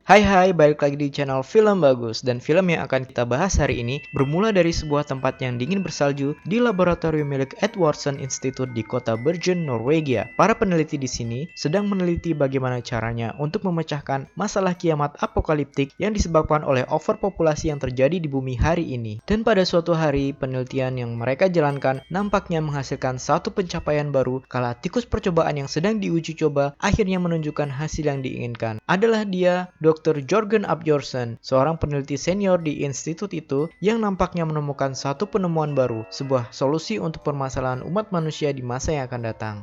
Hai, balik lagi di channel Film Bagus. Dan film yang akan kita bahas hari ini bermula dari sebuah tempat yang dingin bersalju di laboratorium milik Edwardson Institute di kota Bergen, Norwegia. Para peneliti di sini sedang meneliti bagaimana caranya untuk memecahkan masalah kiamat apokaliptik yang disebabkan oleh overpopulasi yang terjadi di bumi hari ini. Dan pada suatu hari, penelitian yang mereka jalankan nampaknya menghasilkan satu pencapaian baru kala tikus percobaan yang sedang diuji coba akhirnya menunjukkan hasil yang diinginkan. Adalah dia, Dr. Jørgen Abjorsen, seorang peneliti senior di institut itu yang nampaknya menemukan satu penemuan baru, sebuah solusi untuk permasalahan umat manusia di masa yang akan datang.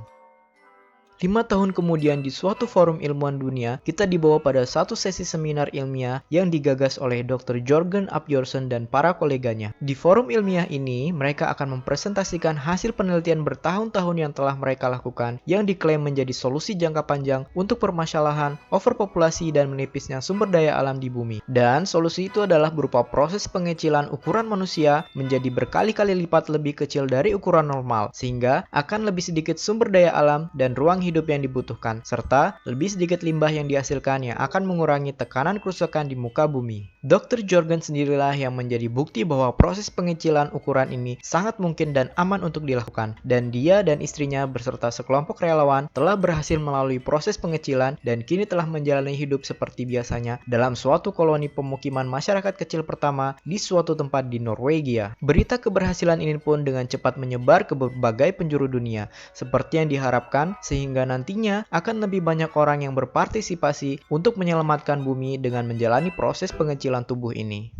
5 tahun kemudian di suatu forum ilmuwan dunia, kita dibawa pada satu sesi seminar ilmiah yang digagas oleh Dr. Jørgen Abjorsen dan para koleganya. Di forum ilmiah ini, mereka akan mempresentasikan hasil penelitian bertahun-tahun yang telah mereka lakukan yang diklaim menjadi solusi jangka panjang untuk permasalahan overpopulasi dan menipisnya sumber daya alam di bumi. Dan solusi itu adalah berupa proses pengecilan ukuran manusia menjadi berkali-kali lipat lebih kecil dari ukuran normal, sehingga akan lebih sedikit sumber daya alam dan ruang hidup yang dibutuhkan, serta lebih sedikit limbah yang dihasilkan yang akan mengurangi tekanan kerusakan di muka bumi. Dr. Jørgen sendirilah yang menjadi bukti bahwa proses pengecilan ukuran ini sangat mungkin dan aman untuk dilakukan, dan dia dan istrinya beserta sekelompok relawan telah berhasil melalui proses pengecilan dan kini telah menjalani hidup seperti biasanya dalam suatu koloni pemukiman masyarakat kecil pertama di suatu tempat di Norwegia. Berita keberhasilan ini pun dengan cepat menyebar ke berbagai penjuru dunia, seperti yang diharapkan, sehingga nantinya akan lebih banyak orang yang berpartisipasi untuk menyelamatkan bumi dengan menjalani proses pengecilan tubuh ini.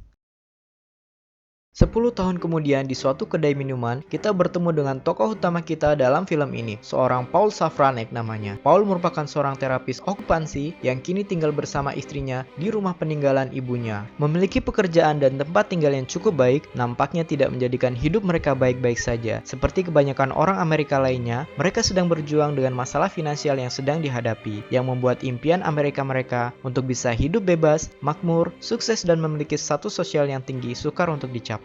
10 tahun kemudian di suatu kedai minuman, kita bertemu dengan tokoh utama kita dalam film ini, seorang Paul Safranek namanya. Paul merupakan seorang terapis okupansi yang kini tinggal bersama istrinya di rumah peninggalan ibunya. Memiliki pekerjaan dan tempat tinggal yang cukup baik, nampaknya tidak menjadikan hidup mereka baik-baik saja. Seperti kebanyakan orang Amerika lainnya, mereka sedang berjuang dengan masalah finansial yang sedang dihadapi, yang membuat impian Amerika mereka untuk bisa hidup bebas, makmur, sukses dan memiliki status sosial yang tinggi sukar untuk dicapai.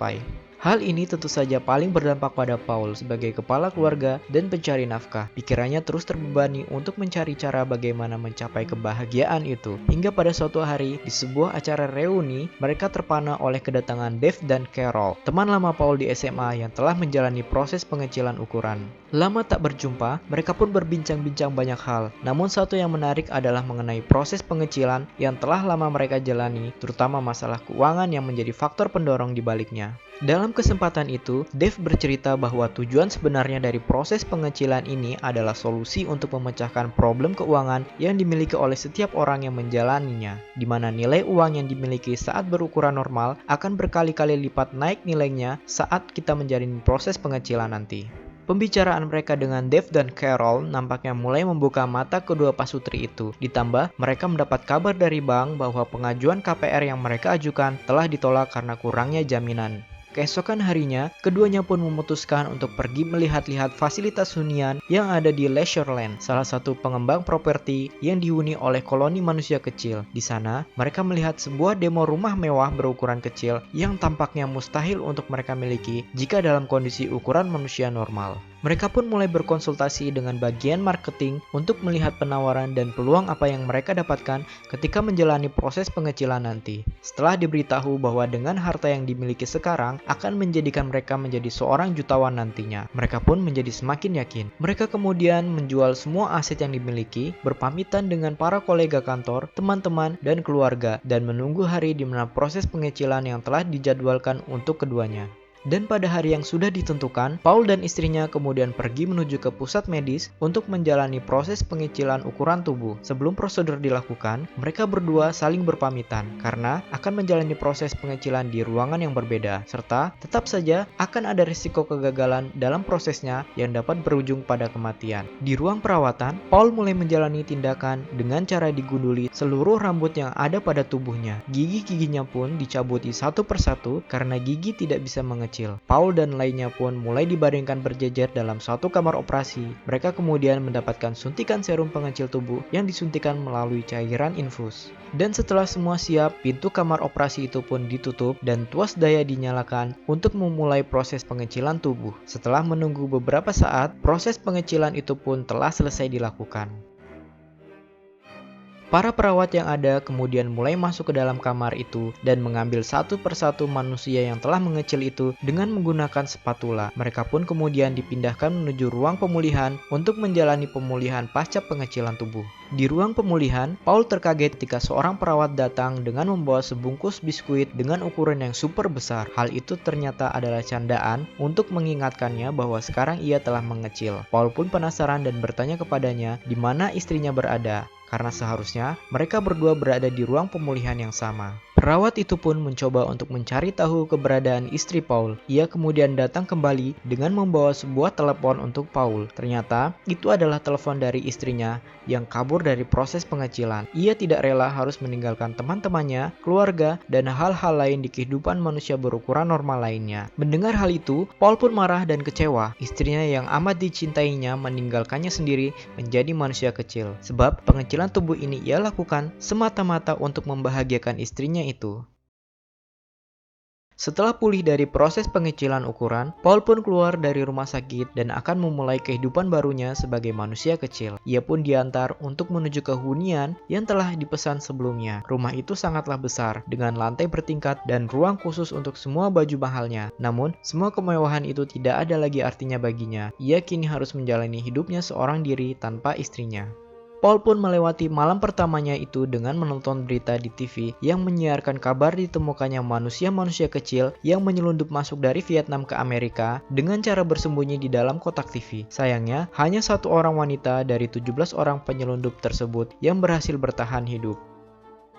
Hal ini tentu saja paling berdampak pada Paul sebagai kepala keluarga dan pencari nafkah. Pikirannya terus terbebani untuk mencari cara bagaimana mencapai kebahagiaan itu. Hingga pada suatu hari, di sebuah acara reuni, mereka terpana oleh kedatangan Dave dan Carol, teman lama Paul di SMA yang telah menjalani proses pengecilan ukuran. Lama tak berjumpa, mereka pun berbincang-bincang banyak hal. Namun satu yang menarik adalah mengenai proses pengecilan yang telah lama mereka jalani, terutama masalah keuangan yang menjadi faktor pendorong di baliknya. Dalam kesempatan itu, Dave bercerita bahwa tujuan sebenarnya dari proses pengecilan ini adalah solusi untuk memecahkan problem keuangan yang dimiliki oleh setiap orang yang menjalaninya, di mana nilai uang yang dimiliki saat berukuran normal akan berkali-kali lipat naik nilainya saat kita menjalani proses pengecilan nanti. Pembicaraan mereka dengan Dave dan Carol nampaknya mulai membuka mata kedua pasutri itu. Ditambah, mereka mendapat kabar dari bank bahwa pengajuan KPR yang mereka ajukan telah ditolak karena kurangnya jaminan. Keesokan harinya, keduanya pun memutuskan untuk pergi melihat-lihat fasilitas hunian yang ada di Leisureland, salah satu pengembang properti yang dihuni oleh koloni manusia kecil. Di sana, mereka melihat sebuah demo rumah mewah berukuran kecil yang tampaknya mustahil untuk mereka miliki jika dalam kondisi ukuran manusia normal. Mereka pun mulai berkonsultasi dengan bagian marketing untuk melihat penawaran dan peluang apa yang mereka dapatkan ketika menjalani proses pengecilan nanti. Setelah diberitahu bahwa dengan harta yang dimiliki sekarang akan menjadikan mereka menjadi seorang jutawan nantinya, mereka pun menjadi semakin yakin. Mereka kemudian menjual semua aset yang dimiliki, berpamitan dengan para kolega kantor, teman-teman, dan keluarga, dan menunggu hari di mana proses pengecilan yang telah dijadwalkan untuk keduanya. Dan pada hari yang sudah ditentukan, Paul dan istrinya kemudian pergi menuju ke pusat medis untuk menjalani proses pengecilan ukuran tubuh. Sebelum prosedur dilakukan, mereka berdua saling berpamitan karena akan menjalani proses pengecilan di ruangan yang berbeda, serta tetap saja akan ada risiko kegagalan dalam prosesnya yang dapat berujung pada kematian. Di ruang perawatan, Paul mulai menjalani tindakan dengan cara digunduli seluruh rambut yang ada pada tubuhnya. Gigi-giginya pun dicabuti satu persatu karena gigi tidak bisa mengecil. Paul dan lainnya pun mulai dibaringkan berjejer dalam suatu kamar operasi. Mereka kemudian mendapatkan suntikan serum pengecil tubuh yang disuntikan melalui cairan infus. Dan setelah semua siap, pintu kamar operasi itu pun ditutup dan tuas daya dinyalakan untuk memulai proses pengecilan tubuh. Setelah menunggu beberapa saat, proses pengecilan itu pun telah selesai dilakukan. Para perawat yang ada kemudian mulai masuk ke dalam kamar itu dan mengambil satu persatu manusia yang telah mengecil itu dengan menggunakan spatula. Mereka pun kemudian dipindahkan menuju ruang pemulihan untuk menjalani pemulihan pasca pengecilan tubuh. Di ruang pemulihan, Paul terkaget ketika seorang perawat datang dengan membawa sebungkus biskuit dengan ukuran yang super besar. Hal itu ternyata adalah candaan untuk mengingatkannya bahwa sekarang ia telah mengecil. Paul pun penasaran dan bertanya kepadanya di mana istrinya berada, karena seharusnya mereka berdua berada di ruang pemulihan yang sama. Perawat itu pun mencoba untuk mencari tahu keberadaan istri Paul. Ia kemudian datang kembali dengan membawa sebuah telepon untuk Paul. Ternyata itu adalah telepon dari istrinya yang kabur dari proses pengecilan. Ia tidak rela harus meninggalkan teman-temannya, keluarga, dan hal-hal lain di kehidupan manusia berukuran normal lainnya. Mendengar hal itu, Paul pun marah dan kecewa. Istrinya yang amat dicintainya meninggalkannya sendiri menjadi manusia kecil. Sebab pengecilan tubuh ini ia lakukan semata-mata untuk membahagiakan istrinya itu. Setelah pulih dari proses pengecilan ukuran, Paul pun keluar dari rumah sakit dan akan memulai kehidupan barunya sebagai manusia kecil. Ia pun diantar untuk menuju ke hunian yang telah dipesan sebelumnya. Rumah itu sangatlah besar, dengan lantai bertingkat dan ruang khusus untuk semua baju mahalnya. Namun, semua kemewahan itu tidak ada lagi artinya baginya. Ia kini harus menjalani hidupnya seorang diri tanpa istrinya. Paul pun melewati malam pertamanya itu dengan menonton berita di TV yang menyiarkan kabar ditemukannya manusia-manusia kecil yang menyelundup masuk dari Vietnam ke Amerika dengan cara bersembunyi di dalam kotak TV. Sayangnya, hanya satu orang wanita dari 17 orang penyelundup tersebut yang berhasil bertahan hidup.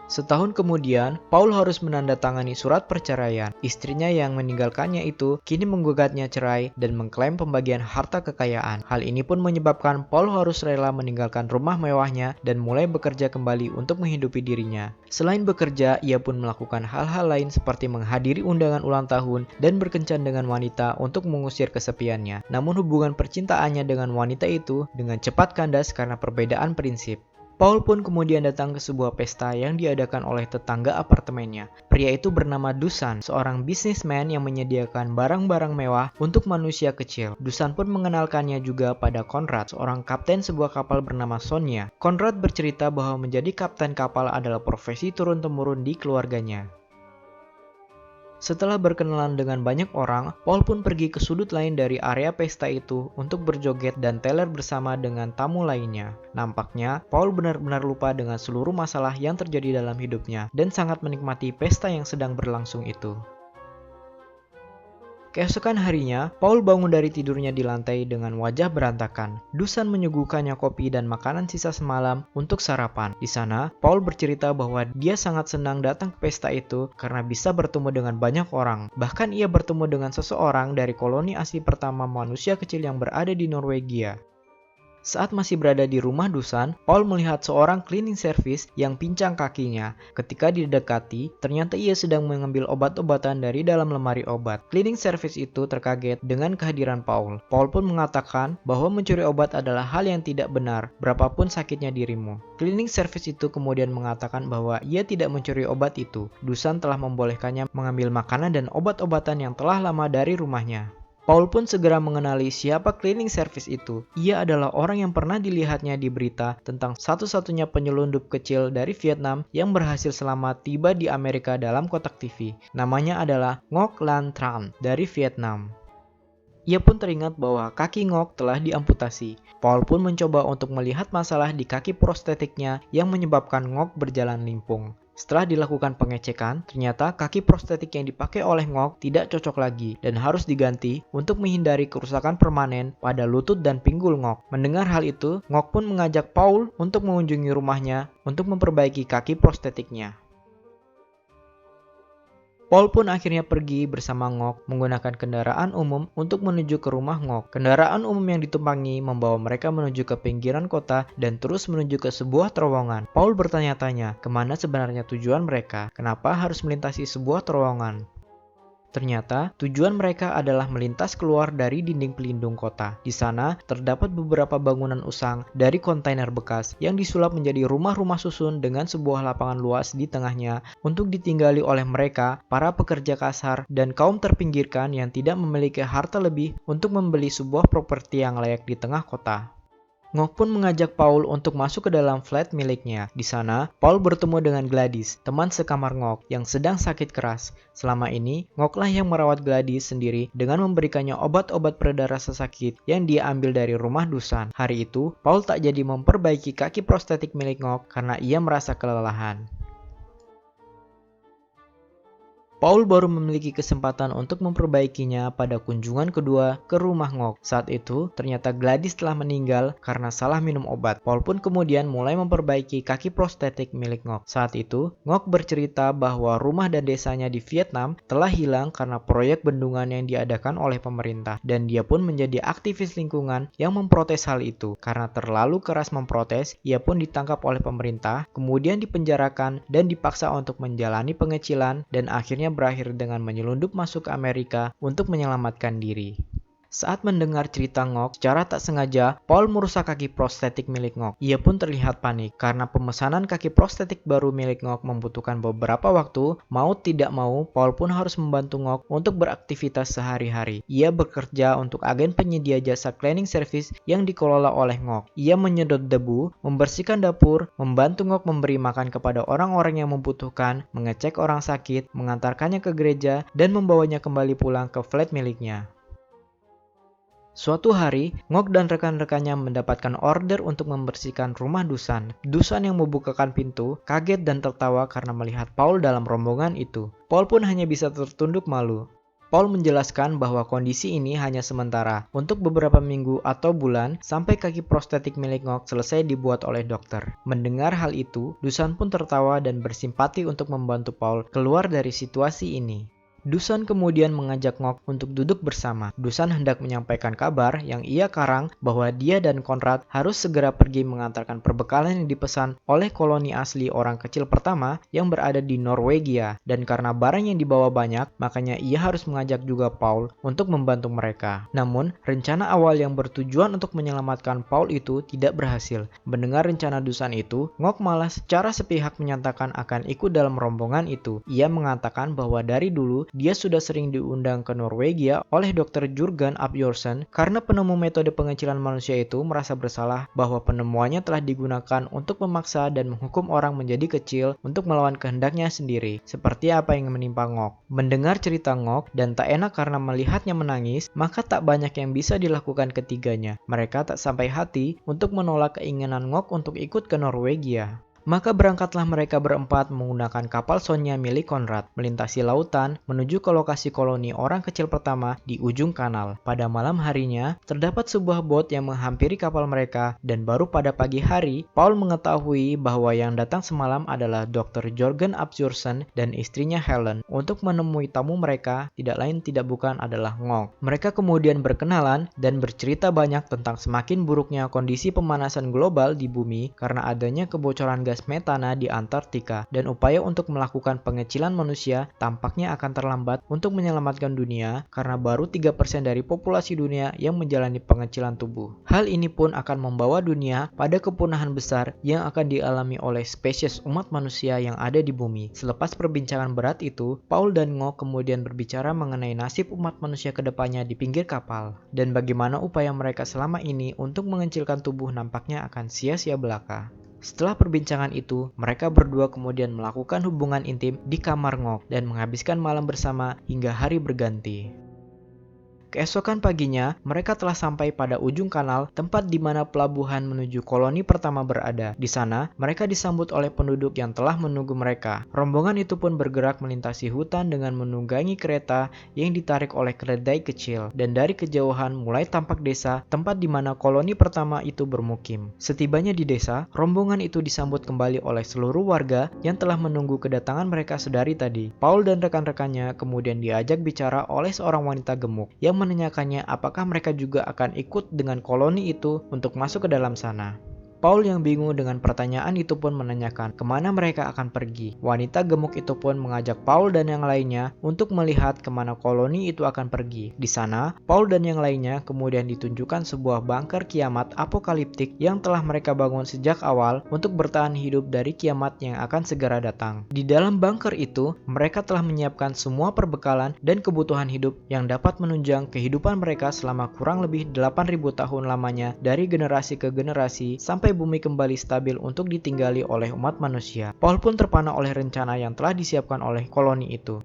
Setahun kemudian, Paul harus menandatangani surat perceraian. Istrinya yang meninggalkannya itu kini menggugatnya cerai dan mengklaim pembagian harta kekayaan. Hal ini pun menyebabkan Paul harus rela meninggalkan rumah mewahnya dan mulai bekerja kembali untuk menghidupi dirinya. Selain bekerja, ia pun melakukan hal-hal lain seperti menghadiri undangan ulang tahun dan berkencan dengan wanita untuk mengusir kesepiannya. Namun hubungan percintaannya dengan wanita itu dengan cepat kandas karena perbedaan prinsip. Paul pun kemudian datang ke sebuah pesta yang diadakan oleh tetangga apartemennya. Pria itu bernama Dusan, seorang bisnismen yang menyediakan barang-barang mewah untuk manusia kecil. Dusan pun mengenalkannya juga pada Conrad, seorang kapten sebuah kapal bernama Sonia. Conrad bercerita bahwa menjadi kapten kapal adalah profesi turun-temurun di keluarganya. Setelah berkenalan dengan banyak orang, Paul pun pergi ke sudut lain dari area pesta itu untuk berjoget dan teler bersama dengan tamu lainnya. Nampaknya, Paul benar-benar lupa dengan seluruh masalah yang terjadi dalam hidupnya dan sangat menikmati pesta yang sedang berlangsung itu. Keesokan harinya, Paul bangun dari tidurnya di lantai dengan wajah berantakan. Dusan menyuguhkannya kopi dan makanan sisa semalam untuk sarapan. Di sana, Paul bercerita bahwa dia sangat senang datang ke pesta itu karena bisa bertemu dengan banyak orang. Bahkan ia bertemu dengan seseorang dari koloni asli pertama manusia kecil yang berada di Norwegia. Saat masih berada di rumah Dusan, Paul melihat seorang cleaning service yang pincang kakinya. Ketika didekati, ternyata ia sedang mengambil obat-obatan dari dalam lemari obat. Cleaning service itu terkaget dengan kehadiran Paul. Paul pun mengatakan bahwa mencuri obat adalah hal yang tidak benar, berapapun sakitnya dirimu. Cleaning service itu kemudian mengatakan bahwa ia tidak mencuri obat itu. Dusan telah membolehkannya mengambil makanan dan obat-obatan yang telah lama dari rumahnya. Paul pun segera mengenali siapa cleaning service itu. Ia adalah orang yang pernah dilihatnya di berita tentang satu-satunya penyelundup kecil dari Vietnam yang berhasil selamat tiba di Amerika dalam kotak TV. Namanya adalah Ngoc Lan Tran dari Vietnam. Ia pun teringat bahwa kaki Ngoc telah diamputasi. Paul pun mencoba untuk melihat masalah di kaki prostetiknya yang menyebabkan Ngoc berjalan limpung. Setelah dilakukan pengecekan, ternyata kaki prostetik yang dipakai oleh Ngoc tidak cocok lagi dan harus diganti untuk menghindari kerusakan permanen pada lutut dan pinggul Ngoc. Mendengar hal itu, Ngoc pun mengajak Paul untuk mengunjungi rumahnya untuk memperbaiki kaki prostetiknya. Paul pun akhirnya pergi bersama Ngoc menggunakan kendaraan umum untuk menuju ke rumah Ngoc. Kendaraan umum yang ditumpangi membawa mereka menuju ke pinggiran kota dan terus menuju ke sebuah terowongan. Paul bertanya-tanya kemana sebenarnya tujuan mereka, kenapa harus melintasi sebuah terowongan. Ternyata, tujuan mereka adalah melintas keluar dari dinding pelindung kota. Di sana, terdapat beberapa bangunan usang dari kontainer bekas yang disulap menjadi rumah-rumah susun dengan sebuah lapangan luas di tengahnya untuk ditinggali oleh mereka, para pekerja kasar, dan kaum terpinggirkan yang tidak memiliki harta lebih untuk membeli sebuah properti yang layak di tengah kota. Ngok pun mengajak Paul untuk masuk ke dalam flat miliknya. Di sana, Paul bertemu dengan Gladys, teman sekamar Ngok, yang sedang sakit keras. Selama ini, Ngoklah yang merawat Gladys sendiri dengan memberikannya obat-obat pereda rasa sakit yang dia ambil dari rumah Dusan. Hari itu, Paul tak jadi memperbaiki kaki prostetik milik Ngok karena ia merasa kelelahan. Paul baru memiliki kesempatan untuk memperbaikinya pada kunjungan kedua ke rumah Ngok. Saat itu, ternyata Gladys telah meninggal karena salah minum obat. Paul pun kemudian mulai memperbaiki kaki prostetik milik Ngok. Saat itu, Ngok bercerita bahwa rumah dan desanya di Vietnam telah hilang karena proyek bendungan yang diadakan oleh pemerintah. Dan dia pun menjadi aktivis lingkungan yang memprotes hal itu. Karena terlalu keras memprotes, ia pun ditangkap oleh pemerintah, kemudian dipenjarakan dan dipaksa untuk menjalani pengecilan dan akhirnya berakhir dengan menyelundup masuk ke Amerika untuk menyelamatkan diri. Saat mendengar cerita Ngok, secara tak sengaja, Paul merusak kaki prostetik milik Ngok. Ia pun terlihat panik, karena pemesanan kaki prostetik baru milik Ngok membutuhkan beberapa waktu. Mau tidak mau, Paul pun harus membantu Ngok untuk beraktivitas sehari-hari. Ia bekerja untuk agen penyedia jasa cleaning service yang dikelola oleh Ngok. Ia menyedot debu, membersihkan dapur, membantu Ngok memberi makan kepada orang-orang yang membutuhkan, mengecek orang sakit, mengantarkannya ke gereja, dan membawanya kembali pulang ke flat miliknya. Suatu hari, Ngok dan rekan-rekannya mendapatkan order untuk membersihkan rumah Dusan. Dusan yang membukakan pintu, kaget dan tertawa karena melihat Paul dalam rombongan itu. Paul pun hanya bisa tertunduk malu. Paul menjelaskan bahwa kondisi ini hanya sementara, untuk beberapa minggu atau bulan, sampai kaki prostetik milik Ngok selesai dibuat oleh dokter. Mendengar hal itu, Dusan pun tertawa dan bersimpati untuk membantu Paul keluar dari situasi ini. Dusan kemudian mengajak Ngok untuk duduk bersama. Dusan hendak menyampaikan kabar yang ia karang bahwa dia dan Konrad harus segera pergi mengantarkan perbekalan yang dipesan oleh koloni asli orang kecil pertama yang berada di Norwegia. Dan karena barang yang dibawa banyak, makanya ia harus mengajak juga Paul untuk membantu mereka. Namun, rencana awal yang bertujuan untuk menyelamatkan Paul itu tidak berhasil. Mendengar rencana Dusan itu, Ngok malah secara sepihak menyatakan akan ikut dalam rombongan itu. Ia mengatakan bahwa dari dulu dia sudah sering diundang ke Norwegia oleh Dr. Jurgen Abjorsen karena penemu metode pengecilan manusia itu merasa bersalah bahwa penemuannya telah digunakan untuk memaksa dan menghukum orang menjadi kecil untuk melawan kehendaknya sendiri, seperti apa yang menimpa Ngok. Mendengar cerita Ngok dan tak enak karena melihatnya menangis, maka tak banyak yang bisa dilakukan ketiganya. Mereka tak sampai hati untuk menolak keinginan Ngok untuk ikut ke Norwegia. Maka berangkatlah mereka berempat menggunakan kapal Sonya milik Konrad, melintasi lautan menuju ke lokasi koloni orang kecil pertama di ujung kanal. Pada malam harinya, terdapat sebuah bot yang menghampiri kapal mereka, dan baru pada pagi hari, Paul mengetahui bahwa yang datang semalam adalah Dr. Jørgen Abjorsen dan istrinya Helen untuk menemui tamu mereka, tidak lain tidak bukan adalah Ngok. Mereka kemudian berkenalan dan bercerita banyak tentang semakin buruknya kondisi pemanasan global di bumi karena adanya kebocoran gas metana di Antartika, dan upaya untuk melakukan pengecilan manusia tampaknya akan terlambat untuk menyelamatkan dunia karena baru 3% dari populasi dunia yang menjalani pengecilan tubuh. Hal ini pun akan membawa dunia pada kepunahan besar yang akan dialami oleh spesies umat manusia yang ada di bumi. Selepas perbincangan berat itu, Paul dan Ngok kemudian berbicara mengenai nasib umat manusia ke depannya di pinggir kapal, dan bagaimana upaya mereka selama ini untuk mengecilkan tubuh nampaknya akan sia-sia belaka. Setelah perbincangan itu, mereka berdua kemudian melakukan hubungan intim di kamar Ngok dan menghabiskan malam bersama hingga hari berganti. Keesokan paginya, mereka telah sampai pada ujung kanal, tempat di mana pelabuhan menuju koloni pertama berada. Di sana, mereka disambut oleh penduduk yang telah menunggu mereka. Rombongan itu pun bergerak melintasi hutan dengan menunggangi kereta yang ditarik oleh keledai kecil. Dan dari kejauhan mulai tampak desa, tempat di mana koloni pertama itu bermukim. Setibanya di desa, rombongan itu disambut kembali oleh seluruh warga yang telah menunggu kedatangan mereka sedari tadi. Paul dan rekan-rekannya kemudian diajak bicara oleh seorang wanita gemuk yang menanyakannya apakah mereka juga akan ikut dengan koloni itu untuk masuk ke dalam sana. Paul yang bingung dengan pertanyaan itu pun menanyakan kemana mereka akan pergi. Wanita gemuk itu pun mengajak Paul dan yang lainnya untuk melihat kemana koloni itu akan pergi. Di sana, Paul dan yang lainnya kemudian ditunjukkan sebuah bunker kiamat apokaliptik yang telah mereka bangun sejak awal untuk bertahan hidup dari kiamat yang akan segera datang. Di dalam bunker itu, mereka telah menyiapkan semua perbekalan dan kebutuhan hidup yang dapat menunjang kehidupan mereka selama kurang lebih 8.000 tahun lamanya dari generasi ke generasi sampai bumi kembali stabil untuk ditinggali oleh umat manusia. Paul pun terpana oleh rencana yang telah disiapkan oleh koloni itu.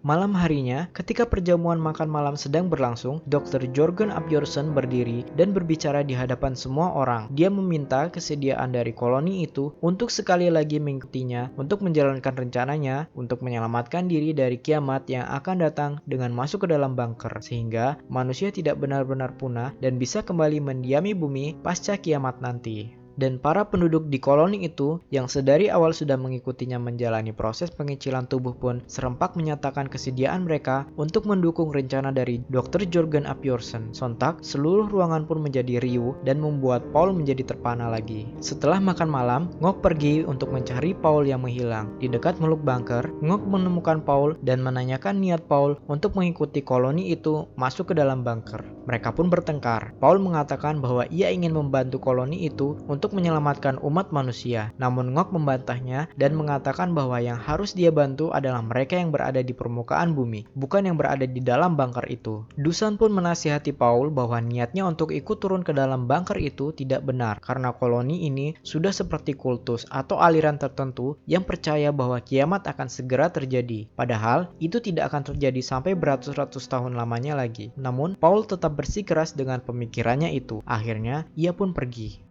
Malam harinya, ketika perjamuan makan malam sedang berlangsung, Dr. Jørgen Asbjørnsen berdiri dan berbicara di hadapan semua orang. Dia meminta kesediaan dari koloni itu untuk sekali lagi mengikutinya untuk menjalankan rencananya untuk menyelamatkan diri dari kiamat yang akan datang dengan masuk ke dalam bunker, sehingga manusia tidak benar-benar punah dan bisa kembali mendiami bumi pasca kiamat nanti. Dan para penduduk di koloni itu yang sedari awal sudah mengikutinya menjalani proses pengecilan tubuh pun serempak menyatakan kesediaan mereka untuk mendukung rencana dari Dr. Jørgen Asbjørnsen. Sontak, seluruh ruangan pun menjadi riuh dan membuat Paul menjadi terpana lagi. Setelah makan malam, Ngok pergi untuk mencari Paul yang menghilang. Di dekat muluk bunker, Ngok menemukan Paul dan menanyakan niat Paul untuk mengikuti koloni itu masuk ke dalam bunker. Mereka pun bertengkar. Paul mengatakan bahwa ia ingin membantu koloni itu untuk menyelamatkan umat manusia. Namun Ngok membantahnya dan mengatakan bahwa yang harus dia bantu adalah mereka yang berada di permukaan bumi, bukan yang berada di dalam bunker itu. Dusan pun menasihati Paul bahwa niatnya untuk ikut turun ke dalam bunker itu tidak benar, karena koloni ini sudah seperti kultus atau aliran tertentu yang percaya bahwa kiamat akan segera terjadi. Padahal itu tidak akan terjadi sampai beratus-ratus tahun lamanya lagi. Namun Paul tetap bersikeras dengan pemikirannya itu. Akhirnya ia pun pergi.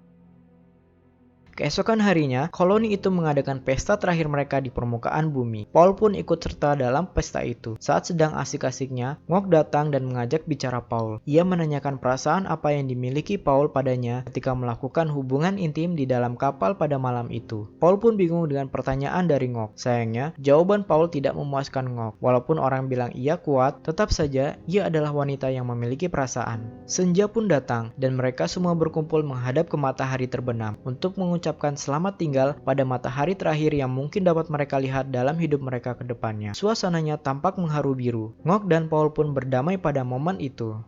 Keesokan harinya, koloni itu mengadakan pesta terakhir mereka di permukaan bumi. Paul pun ikut serta dalam pesta itu. Saat sedang asik-asiknya, Ngok datang dan mengajak bicara Paul. Ia menanyakan perasaan apa yang dimiliki Paul padanya ketika melakukan hubungan intim di dalam kapal pada malam itu. Paul pun bingung dengan pertanyaan dari Ngok. Sayangnya, jawaban Paul tidak memuaskan Ngok. Walaupun orang bilang ia kuat, tetap saja ia adalah wanita yang memiliki perasaan. Senja pun datang dan mereka semua berkumpul menghadap ke matahari terbenam untuk mengucapkan selamat tinggal pada matahari terakhir yang mungkin dapat mereka lihat dalam hidup mereka ke depannya. Suasananya tampak mengharu biru. Ngok dan Paul pun berdamai pada momen itu.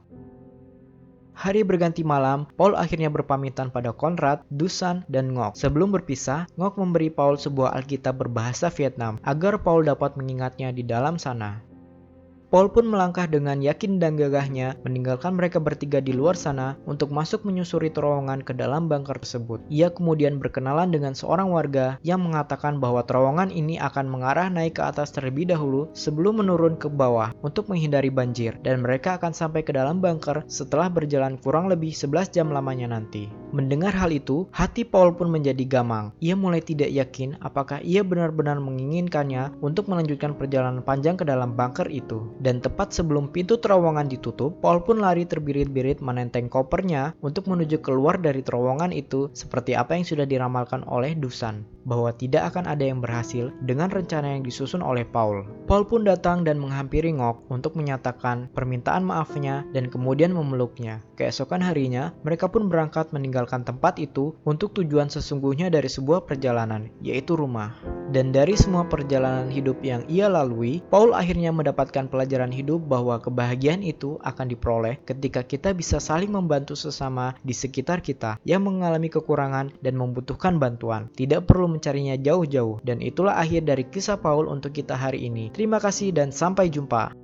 Hari berganti malam, Paul akhirnya berpamitan pada Conrad, Dusan, dan Ngok. Sebelum berpisah, Ngok memberi Paul sebuah Alkitab berbahasa Vietnam agar Paul dapat mengingatnya di dalam sana. Paul pun melangkah dengan yakin dan gagahnya meninggalkan mereka bertiga di luar sana untuk masuk menyusuri terowongan ke dalam bunker tersebut. Ia kemudian berkenalan dengan seorang warga yang mengatakan bahwa terowongan ini akan mengarah naik ke atas terlebih dahulu sebelum menurun ke bawah untuk menghindari banjir, dan mereka akan sampai ke dalam bunker setelah berjalan kurang lebih 11 jam lamanya nanti. Mendengar hal itu, hati Paul pun menjadi gamang. Ia mulai tidak yakin apakah ia benar-benar menginginkannya untuk melanjutkan perjalanan panjang ke dalam bunker itu. Dan tepat sebelum pintu terowongan ditutup, Paul pun lari terbirit-birit menenteng kopernya untuk menuju keluar dari terowongan itu, seperti apa yang sudah diramalkan oleh Dusan, bahwa tidak akan ada yang berhasil dengan rencana yang disusun oleh Paul. Paul pun datang dan menghampiri Ngok untuk menyatakan permintaan maafnya dan kemudian memeluknya. Keesokan harinya, mereka pun berangkat meninggalkan tempat itu untuk tujuan sesungguhnya dari sebuah perjalanan, yaitu rumah. Dan dari semua perjalanan hidup yang ia lalui, Paul akhirnya mendapatkan pelajaran hidup bahwa kebahagiaan itu akan diperoleh ketika kita bisa saling membantu sesama di sekitar kita yang mengalami kekurangan dan membutuhkan bantuan. Tidak perlu mencarinya jauh-jauh. Dan itulah akhir dari kisah Paul untuk kita hari ini. Terima kasih dan sampai jumpa.